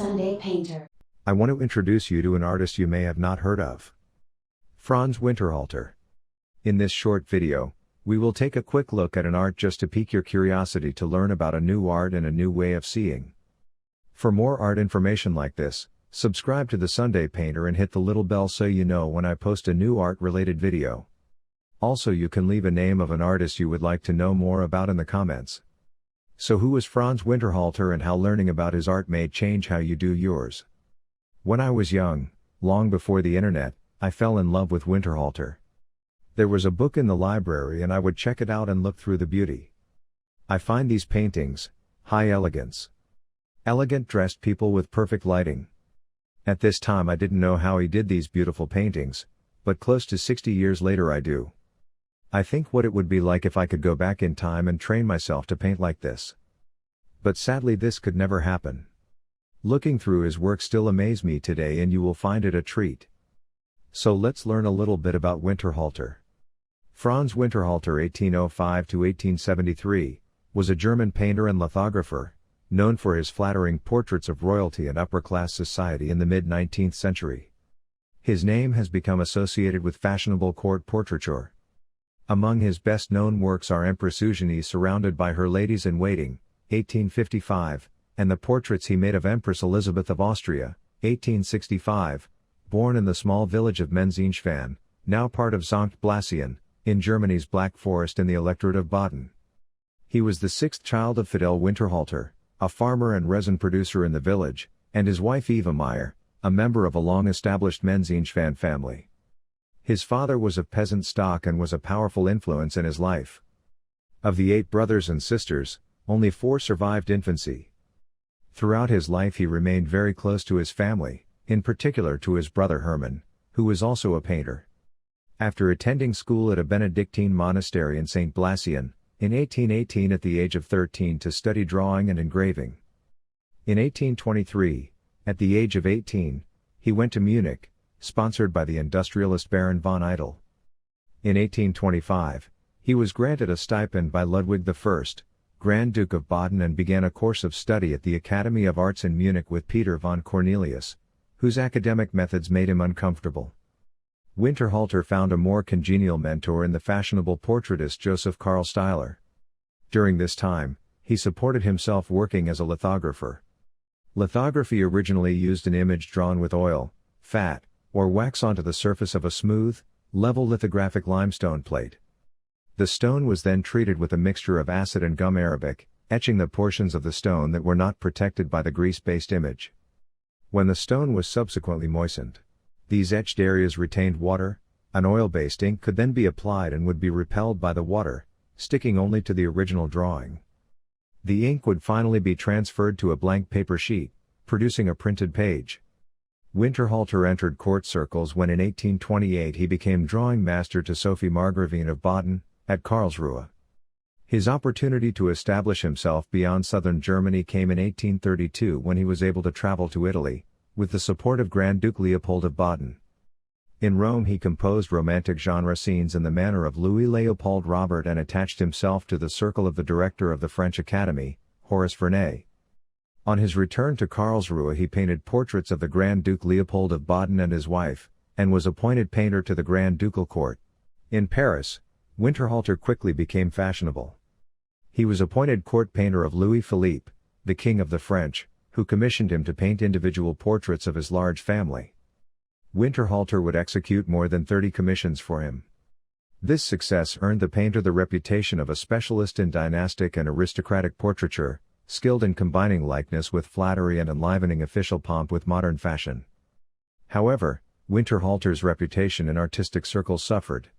Sunday Painter. I want to introduce you to an artist you may have not heard of. Franz Winterhalter. In this short video, we will take a quick look at an art just to pique your curiosity to learn about a new art and a new way of seeing. For more art information like this, subscribe to the Sunday Painter and hit the little bell so you know when I post a new art-related video. Also, you can leave a name of an artist you would like to know more about in the comments. So who was Franz Winterhalter and how learning about his art may change how you do yours? When I was young, long before the internet, I fell in love with Winterhalter. There was a book in the library and I would check it out and look through the beauty. I find these paintings, high elegance. Elegant dressed people with perfect lighting. At this time I didn't know how he did these beautiful paintings, but close to 60 years later I do. I think what it would be like if I could go back in time and train myself to paint like this. But sadly this could never happen. Looking through his work still amazes me today and you will find it a treat. So let's learn a little bit about Winterhalter. Franz Winterhalter (1805–1873) was a German painter and lithographer, known for his flattering portraits of royalty and upper-class society in the mid-19th century. His name has become associated with fashionable court portraiture. Among his best-known works are Empress Eugenie surrounded by her ladies-in-waiting, 1855, and the portraits he made of Empress Elizabeth of Austria, 1865, born in the small village of Menzenschwan, now part of Sankt Blasien, in Germany's Black Forest in the electorate of Baden. He was the sixth child of Fidel Winterhalter, a farmer and resin producer in the village, and his wife Eva Meyer, a member of a long-established Menzenschwan family. His father was of peasant stock and was a powerful influence in his life. Of the 8 brothers and sisters, only 4 survived infancy. Throughout his life he remained very close to his family, in particular to his brother Hermann, who was also a painter. After attending school at a Benedictine monastery in St. Blasien, in 1818 at the age of 13 to study drawing and engraving. In 1823, at the age of 18, he went to Munich, sponsored by the industrialist Baron von Eitel. In 1825, he was granted a stipend by Ludwig I, Grand Duke of Baden, and began a course of study at the Academy of Arts in Munich with Peter von Cornelius, whose academic methods made him uncomfortable. Winterhalter found a more congenial mentor in the fashionable portraitist Joseph Karl Steiler. During this time, he supported himself working as a lithographer. Lithography originally used an image drawn with oil, fat, or wax onto the surface of a smooth, level lithographic limestone plate. The stone was then treated with a mixture of acid and gum arabic, etching the portions of the stone that were not protected by the grease-based image. When the stone was subsequently moistened, these etched areas retained water. An oil-based ink could then be applied and would be repelled by the water, sticking only to the original drawing. The ink would finally be transferred to a blank paper sheet, producing a printed page. Winterhalter entered court circles when in 1828 he became drawing master to Sophie Margravine of Baden, at Karlsruhe. His opportunity to establish himself beyond southern Germany came in 1832 when he was able to travel to Italy, with the support of Grand Duke Leopold of Baden. In Rome he composed romantic genre scenes in the manner of Louis Leopold Robert and attached himself to the circle of the director of the French Academy, Horace Vernet. On his return to Karlsruhe he painted portraits of the Grand Duke Leopold of Baden and his wife, and was appointed painter to the Grand Ducal Court. In Paris, Winterhalter quickly became fashionable. He was appointed court painter of Louis Philippe, the King of the French, who commissioned him to paint individual portraits of his large family. Winterhalter would execute more than 30 commissions for him. This success earned the painter the reputation of a specialist in dynastic and aristocratic portraiture, skilled in combining likeness with flattery and enlivening official pomp with modern fashion. However, Winterhalter's reputation in artistic circles suffered.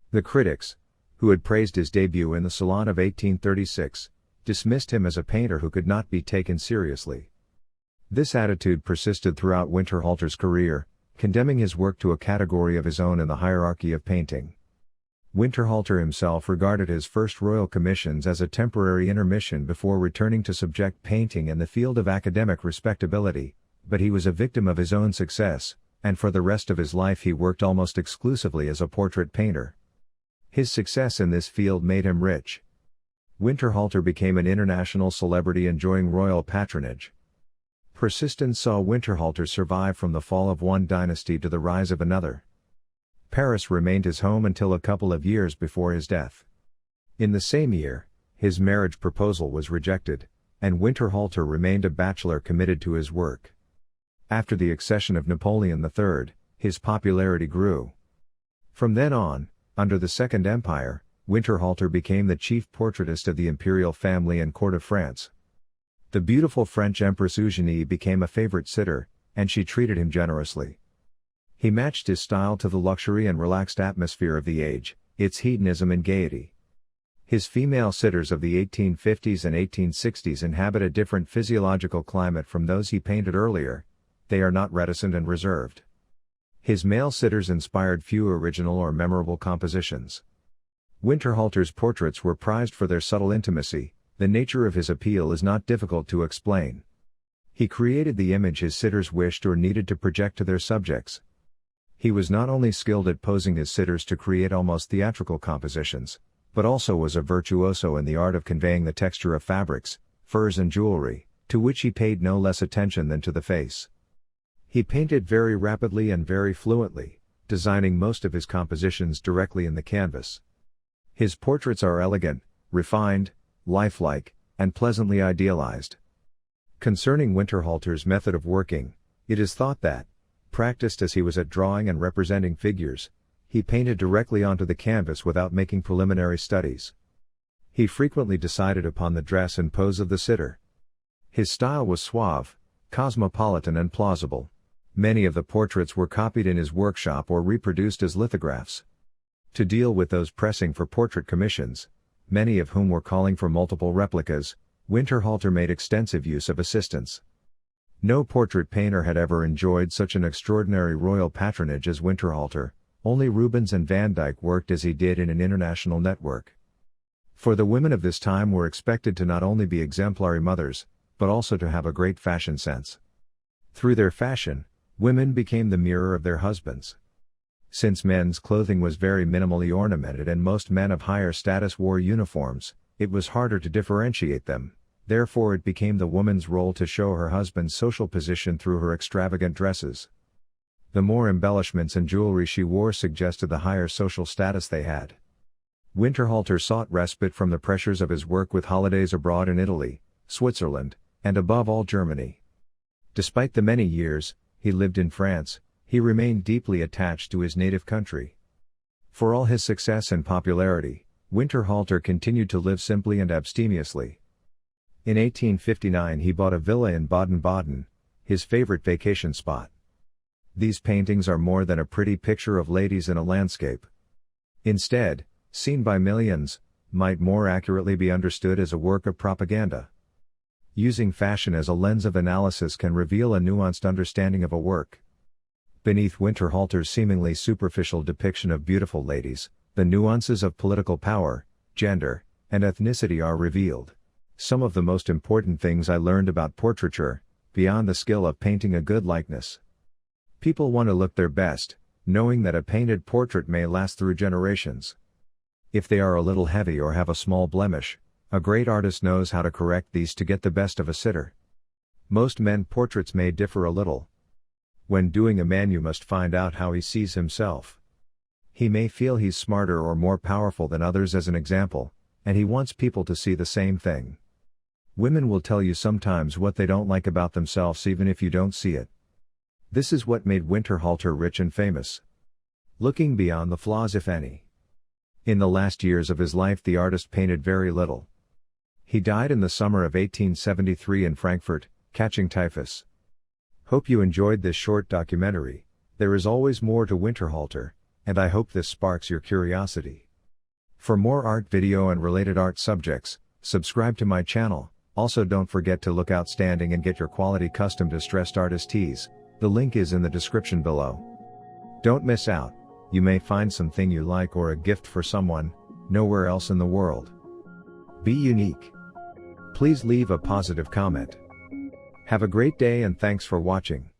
The critics, who had praised his debut in the Salon of 1836, dismissed him as a painter who could not be taken seriously. This attitude persisted throughout Winterhalter's career, condemning his work to a category of his own in the hierarchy of painting. Winterhalter himself regarded his first royal commissions as a temporary intermission before returning to subject painting in the field of academic respectability, but he was a victim of his own success, and for the rest of his life he worked almost exclusively as a portrait painter. His success in this field made him rich. Winterhalter became an international celebrity enjoying royal patronage. Persistence saw Winterhalter survive from the fall of one dynasty to the rise of another. Paris remained his home until a couple of years before his death. In the same year, his marriage proposal was rejected, and Winterhalter remained a bachelor committed to his work. After the accession of Napoleon III, his popularity grew. From then on, under the Second Empire, Winterhalter became the chief portraitist of the imperial family and court of France. The beautiful French Empress Eugenie became a favorite sitter, and she treated him generously. He matched his style to the luxury and relaxed atmosphere of the age, its hedonism and gaiety. His female sitters of the 1850s and 1860s inhabit a different physiological climate from those he painted earlier. They are not reticent and reserved. His male sitters inspired few original or memorable compositions. Winterhalter's portraits were prized for their subtle intimacy. The nature of his appeal is not difficult to explain. He created the image his sitters wished or needed to project to their subjects. He was not only skilled at posing his sitters to create almost theatrical compositions, but also was a virtuoso in the art of conveying the texture of fabrics, furs and jewelry, to which he paid no less attention than to the face. He painted very rapidly and very fluently, designing most of his compositions directly in the canvas. His portraits are elegant, refined, lifelike, and pleasantly idealized. Concerning Winterhalter's method of working, it is thought that, practiced as he was at drawing and representing figures, he painted directly onto the canvas without making preliminary studies. He frequently decided upon the dress and pose of the sitter. His style was suave, cosmopolitan and plausible. Many of the portraits were copied in his workshop or reproduced as lithographs. To deal with those pressing for portrait commissions, many of whom were calling for multiple replicas, Winterhalter made extensive use of assistants. No portrait painter had ever enjoyed such an extraordinary royal patronage as Winterhalter. Only Rubens and Van Dyck worked as he did in an international network. For the women of this time were expected to not only be exemplary mothers, but also to have a great fashion sense. Through their fashion, women became the mirror of their husbands. Since men's clothing was very minimally ornamented and most men of higher status wore uniforms, it was harder to differentiate them. Therefore it became the woman's role to show her husband's social position through her extravagant dresses. The more embellishments and jewelry she wore suggested the higher social status they had. Winterhalter sought respite from the pressures of his work with holidays abroad in Italy, Switzerland, and above all Germany. Despite the many years he lived in France, he remained deeply attached to his native country. For all his success and popularity, Winterhalter continued to live simply and abstemiously. In 1859 he bought a villa in Baden-Baden, his favorite vacation spot. These paintings are more than a pretty picture of ladies in a landscape. Instead, seen by millions, might more accurately be understood as a work of propaganda. Using fashion as a lens of analysis can reveal a nuanced understanding of a work. Beneath Winterhalter's seemingly superficial depiction of beautiful ladies, the nuances of political power, gender, and ethnicity are revealed. Some of the most important things I learned about portraiture, beyond the skill of painting a good likeness. People want to look their best, knowing that a painted portrait may last through generations. If they are a little heavy or have a small blemish, a great artist knows how to correct these to get the best of a sitter. Most men portraits may differ a little. When doing a man you must find out how he sees himself. He may feel he's smarter or more powerful than others as an example, and he wants people to see the same thing. Women will tell you sometimes what they don't like about themselves even if you don't see it. This is what made Winterhalter rich and famous. Looking beyond the flaws if any. In the last years of his life the artist painted very little. He died in the summer of 1873 in Frankfurt, catching typhus. Hope you enjoyed this short documentary. There is always more to Winterhalter, and I hope this sparks your curiosity. For more art video and related art subjects, subscribe to my channel. Also don't forget to look outstanding and get your quality custom distressed artist tees. The link is in the description below. Don't miss out. You may find something you like or a gift for someone, nowhere else in the world. Be unique. Please leave a positive comment. Have a great day and thanks for watching.